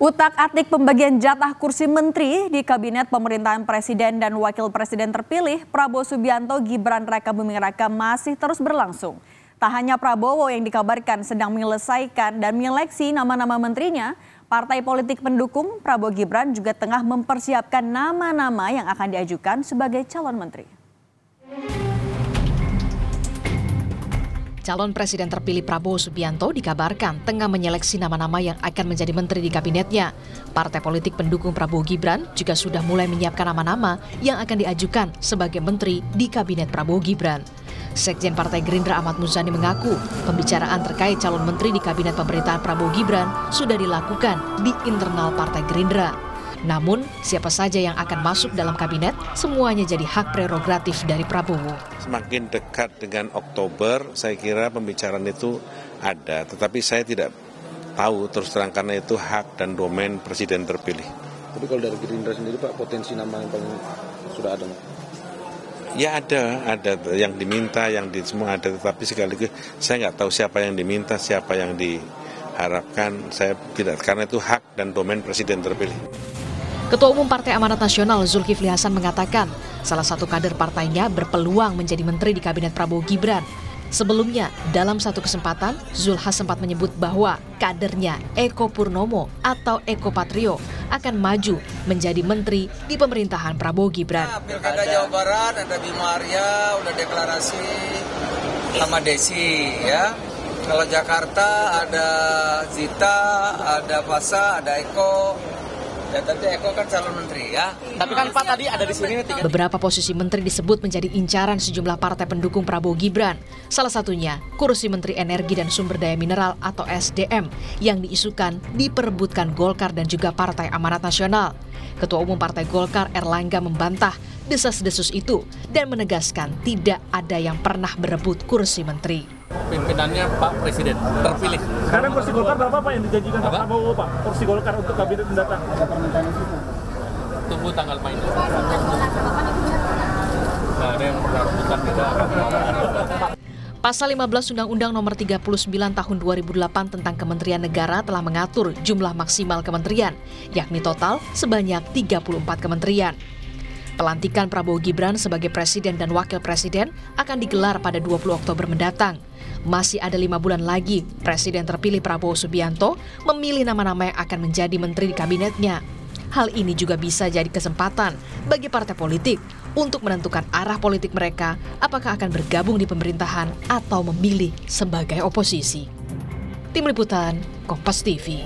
Utak-atik pembagian jatah kursi menteri di Kabinet Pemerintahan Presiden dan Wakil Presiden terpilih Prabowo Subianto Gibran Raka Buming Raka masih terus berlangsung. Tak hanya Prabowo yang dikabarkan sedang menyelesaikan dan menyeleksi nama-nama menterinya, partai politik pendukung Prabowo Gibran juga tengah mempersiapkan nama-nama yang akan diajukan sebagai calon menteri. Calon Presiden terpilih Prabowo Subianto dikabarkan tengah menyeleksi nama-nama yang akan menjadi menteri di kabinetnya. Partai politik pendukung Prabowo Gibran juga sudah mulai menyiapkan nama-nama yang akan diajukan sebagai menteri di kabinet Prabowo Gibran. Sekjen Partai Gerindra Ahmad Muzani mengaku pembicaraan terkait calon menteri di kabinet pemerintahan Prabowo Gibran sudah dilakukan di internal Partai Gerindra. Namun, siapa saja yang akan masuk dalam kabinet, semuanya jadi hak prerogatif dari Prabowo. Semakin dekat dengan Oktober, saya kira pembicaraan itu ada. Tetapi saya tidak tahu terus terang karena itu hak dan domain Presiden terpilih. Tapi kalau dari Gerindra sendiri Pak, potensi nama yang paling sudah ada Pak? Ya ada yang diminta, yang semua ada. Tetapi sekaligus saya nggak tahu siapa yang diminta, siapa yang diharapkan. Saya tidak, karena itu hak dan domain Presiden terpilih. Ketua Umum Partai Amanat Nasional Zulkifli Hasan mengatakan salah satu kader partainya berpeluang menjadi menteri di kabinet Prabowo Gibran. Sebelumnya, dalam satu kesempatan, Zulha sempat menyebut bahwa kadernya Eko Purnomo atau Eko Patrio akan maju menjadi menteri di pemerintahan Prabowo Gibran. Pilkada Jawa Barat ada Bima Arya, udah deklarasi sama Desi ya. Kalau Jakarta ada Zita, ada Fasa, ada Eko. Ya, tadi Eko kan calon menteri ya. Tapi kan Pak tadi ada di sini. Beberapa posisi menteri disebut menjadi incaran sejumlah partai pendukung Prabowo Gibran. Salah satunya kursi Menteri Energi dan Sumber Daya Mineral atau SDM yang diisukan diperebutkan Golkar dan juga Partai Amanat Nasional. Ketua Umum Partai Golkar Erlangga membantah desas-desus itu dan menegaskan tidak ada yang pernah berebut kursi menteri. Pimpinannya Pak Presiden terpilih. Sekarang kursi Golkar berapa Pak yang dijanjikan Pak Prabowo Pak? Kursi Golkar untuk kabinet mendatang? Tunggu tanggal mainnya. Nah, ada yang bukan tidak. Pasal 15 Undang-Undang Nomor 39 Tahun 2008 tentang Kementerian Negara telah mengatur jumlah maksimal kementerian, yakni total sebanyak 34 kementerian. Pelantikan Prabowo Gibran sebagai Presiden dan Wakil Presiden akan digelar pada 20 Oktober mendatang. Masih ada 5 bulan lagi, Presiden terpilih Prabowo Subianto memilih nama-nama yang akan menjadi menteri di kabinetnya. Hal ini juga bisa jadi kesempatan bagi partai politik untuk menentukan arah politik mereka, apakah akan bergabung di pemerintahan atau memilih sebagai oposisi. Tim Liputan, Kompas TV.